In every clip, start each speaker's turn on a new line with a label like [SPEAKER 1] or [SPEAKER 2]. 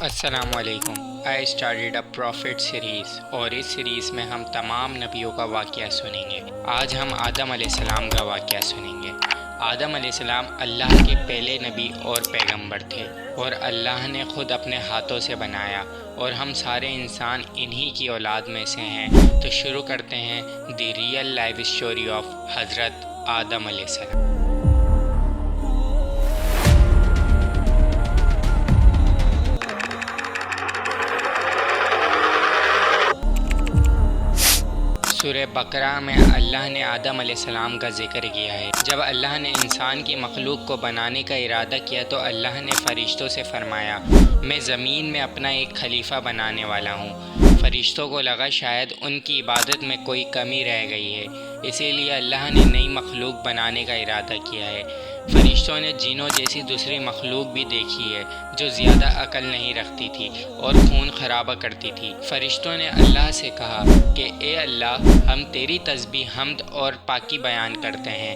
[SPEAKER 1] السلام علیکم۔ I started a profit series, اور اس سیریز میں ہم تمام نبیوں کا واقعہ سنیں گے۔ آج ہم آدم علیہ السلام کا واقعہ سنیں گے۔ آدم علیہ السلام اللہ کے پہلے نبی اور پیغمبر تھے، اور اللہ نے خود اپنے ہاتھوں سے بنایا، اور ہم سارے انسان انہی کی اولاد میں سے ہیں۔ تو شروع کرتے ہیں the real life story of حضرت آدم علیہ السلام۔ سورہ بقرہ میں اللہ نے آدم علیہ السلام کا ذکر کیا ہے۔ جب اللہ نے انسان کی مخلوق کو بنانے کا ارادہ کیا تو اللہ نے فرشتوں سے فرمایا، میں زمین میں اپنا ایک خلیفہ بنانے والا ہوں۔ فرشتوں کو لگا شاید ان کی عبادت میں کوئی کمی رہ گئی ہے، اسی لیے اللہ نے نئی مخلوق بنانے کا ارادہ کیا ہے۔ فرشتوں نے جنوں جیسی دوسری مخلوق بھی دیکھی ہے جو زیادہ عقل نہیں رکھتی تھی اور خون خرابہ کرتی تھی۔ فرشتوں نے اللہ سے کہا کہ اے اللہ، ہم تیری تسبیح، حمد اور پاکی بیان کرتے ہیں۔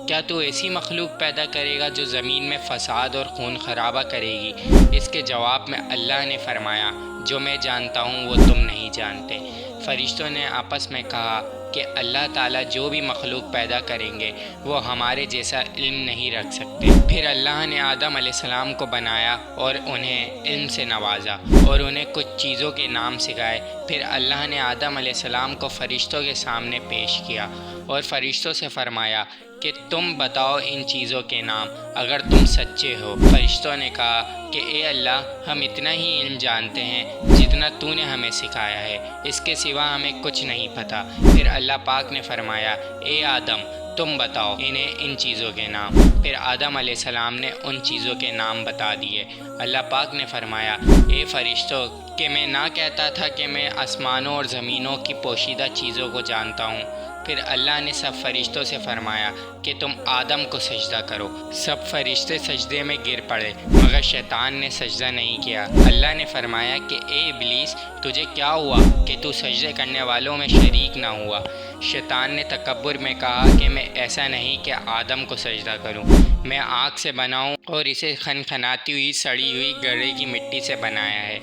[SPEAKER 1] کیا تو ایسی مخلوق پیدا کرے گا جو زمین میں فساد اور خون خرابہ کرے گی؟ اس کے جواب میں اللہ نے فرمایا، جو میں جانتا ہوں وہ تم نہیں جانتے۔ فرشتوں نے آپس میں کہا کہ اللہ تعالیٰ جو بھی مخلوق پیدا کریں گے وہ ہمارے جیسا علم نہیں رکھ سکتے۔ پھر اللہ نے آدم علیہ السلام کو بنایا اور انہیں علم سے نوازا اور انہیں کچھ چیزوں کے نام سکھائے۔ پھر اللہ نے آدم علیہ السلام کو فرشتوں کے سامنے پیش کیا اور فرشتوں سے فرمایا کہ تم بتاؤ ان چیزوں کے نام اگر تم سچے ہو۔ فرشتوں نے کہا کہ اے اللہ، ہم اتنا ہی علم جانتے ہیں جتنا تو نے ہمیں سکھایا ہے، اس کے سوا ہمیں کچھ نہیں پتہ۔ پھر اللہ پاک نے فرمایا، اے آدم، تم بتاؤ انہیں ان چیزوں کے نام۔ پھر آدم علیہ السلام نے ان چیزوں کے نام بتا دیے۔ اللہ پاک نے فرمایا، اے فرشتوں، کہ میں نہ کہتا تھا کہ میں آسمانوں اور زمینوں کی پوشیدہ چیزوں کو جانتا ہوں۔ پھر اللہ نے سب فرشتوں سے فرمایا کہ تم آدم کو سجدہ کرو۔ سب فرشتے سجدے میں گر پڑے مگر شیطان نے سجدہ نہیں کیا۔ اللہ نے فرمایا کہ اے ابلیس، تجھے کیا ہوا کہ تو سجدے کرنے والوں میں شریک نہ ہوا؟ شیطان نے تکبر میں کہا کہ میں ایسا نہیں کہ آدم کو سجدہ کروں، میں آگ سے بناؤں اور اسے خنخناتی ہوئی سڑی ہوئی گڑھے کی مٹی سے بنایا ہے۔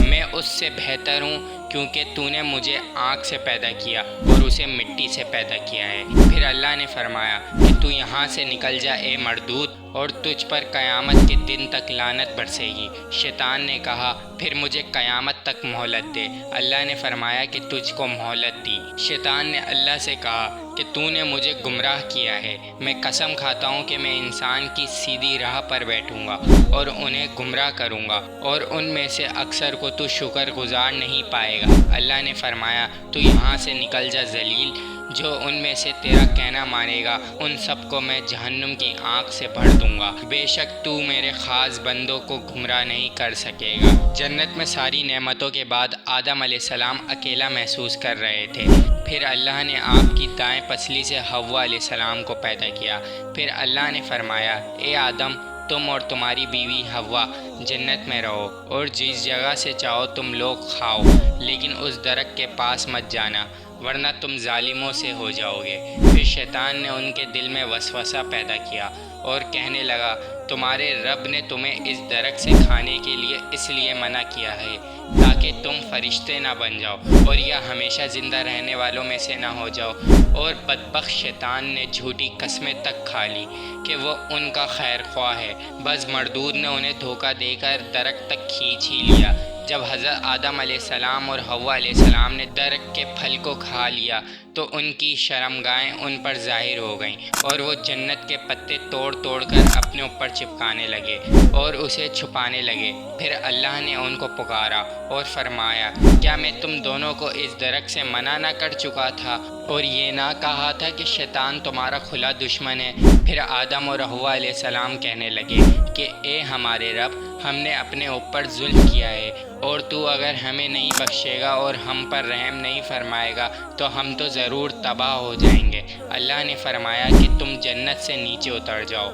[SPEAKER 1] میں اس سے بہتر ہوں کیونکہ تو نے مجھے آگ سے پیدا کیا اور اسے مٹی سے پیدا کیا ہے۔ پھر اللہ نے فرمایا کہ تو یہاں سے نکل جا اے مردود، اور تجھ پر قیامت کے دن تک لعنت برسے گی۔ شیطان نے کہا، پھر مجھے قیامت تک مہلت دے۔ اللہ نے فرمایا کہ تجھ کو مہلت دی۔ شیطان نے اللہ سے کہا کہ تو نے مجھے گمراہ کیا ہے، میں قسم کھاتا ہوں کہ میں انسان کی سیدھی راہ پر بیٹھوں گا اور انہیں گمراہ کروں گا، اور ان میں سے اکثر کو تو شکر گزار نہیں پائے گا۔ اللہ نے فرمایا، تو یہاں سے نکل جا ذلیل، جو ان میں سے تیرا کہنا مانے گا ان سب کو میں جہنم کی آنکھ سے بھر دوں گا۔ بے شک تو میرے خاص بندوں کو گمراہ نہیں کر سکے گا۔ جنت میں ساری نعمتوں کے بعد آدم علیہ السلام اکیلا محسوس کر رہے تھے۔ پھر اللہ نے آپ کی دائیں پسلی سے حوا علیہ السلام کو پیدا کیا۔ پھر اللہ نے فرمایا، اے آدم، تم اور تمہاری بیوی حوا جنت میں رہو اور جس جگہ سے چاہو تم لوگ کھاؤ، لیکن اس درخت کے پاس مت جانا ورنہ تم ظالموں سے ہو جاؤ گے۔ پھر شیطان نے ان کے دل میں وسوسہ پیدا کیا اور کہنے لگا، تمہارے رب نے تمہیں اس درخت سے کھانے کے لیے اس لیے منع کیا ہے تاکہ تم فرشتے نہ بن جاؤ اور یا ہمیشہ زندہ رہنے والوں میں سے نہ ہو جاؤ۔ اور بدبخت شیطان نے جھوٹی قسمیں تک کھا لی کہ وہ ان کا خیر خواہ ہے، بس مردود نے انہیں دھوکہ دے کر درخت تک کھینچ ہی لیا۔ جب حضرت آدم علیہ السلام اور حوا علیہ السلام نے درخت کے پھل کو کھا لیا تو ان کی شرمگاہیں ان پر ظاہر ہو گئیں اور وہ جنت کے پتے توڑ توڑ کر اپنے اوپر چپکانے لگے اور اسے چھپانے لگے۔ پھر اللہ نے ان کو پکارا اور فرمایا، کیا میں تم دونوں کو اس درخت سے منع نہ کر چکا تھا اور یہ نہ کہا تھا کہ شیطان تمہارا کھلا دشمن ہے؟ پھر آدم اور حوا علیہ السلام کہنے لگے کہ اے ہمارے رب، ہم نے اپنے اوپر ظلم کیا ہے، اور تو اگر ہمیں نہیں بخشے گا اور ہم پر رحم نہیں فرمائے گا تو ہم تو ضرور تباہ ہو جائیں گے۔ اللہ نے فرمایا کہ تم جنت سے نیچے اتر جاؤ۔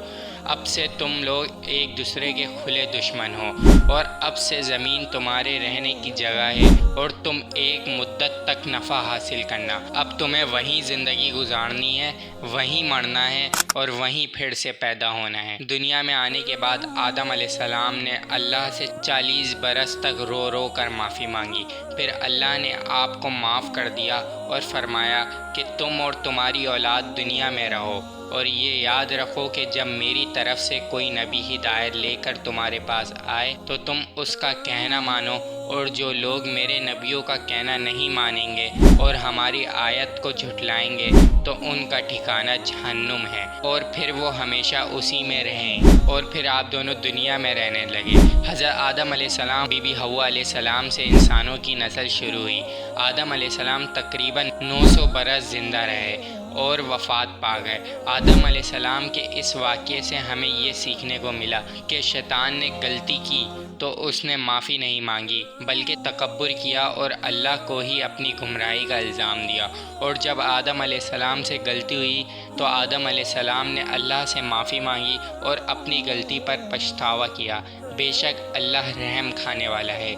[SPEAKER 1] اب سے تم لوگ ایک دوسرے کے کھلے دشمن ہو اور اب سے زمین تمہارے رہنے کی جگہ ہے اور تم ایک مدت تک نفع حاصل کرنا۔ اب تمہیں وہیں زندگی گزارنی ہے، وہیں مرنا ہے اور وہیں پھر سے پیدا ہونا ہے۔ دنیا میں آنے کے بعد آدم علیہ السلام نے اللہ سے 40 برس تک رو رو کر معافی مانگی۔ پھر اللہ نے آپ کو معاف کر دیا اور فرمایا کہ تم اور تمہاری اولاد دنیا میں رہو اور یہ یاد رکھو کہ جب میری طرف سے کوئی نبی ہدایت لے کر تمہارے پاس آئے تو تم اس کا کہنا مانو، اور جو لوگ میرے نبیوں کا کہنا نہیں مانیں گے اور ہماری آیت کو جھٹلائیں گے تو ان کا ٹھکانہ جہنم ہے اور پھر وہ ہمیشہ اسی میں رہیں۔ اور پھر آپ دونوں دنیا میں رہنے لگے۔ حضرت آدم علیہ السلام بی بی حوا علیہ السلام سے انسانوں کی نسل شروع ہوئی۔ آدم علیہ السلام تقریباً 900 برس زندہ رہے اور وفات پا گئے۔ آدم علیہ السلام کے اس واقعے سے ہمیں یہ سیکھنے کو ملا کہ شیطان نے غلطی کی تو اس نے معافی نہیں مانگی بلکہ تکبر کیا اور اللہ کو ہی اپنی گمراہی کا الزام دیا، اور جب آدم علیہ السلام سے غلطی ہوئی تو آدم علیہ السلام نے اللہ سے معافی مانگی اور اپنی غلطی پر پچھتاوا کیا۔ بے شک اللہ رحم کھانے والا ہے۔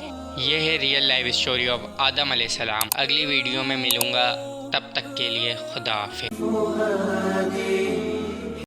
[SPEAKER 1] یہ ہے ریئل لائف اسٹوری آف آدم علیہ السلام۔ اگلی ویڈیو میں ملوں گا، تب تک کے لیے خدا حافظ۔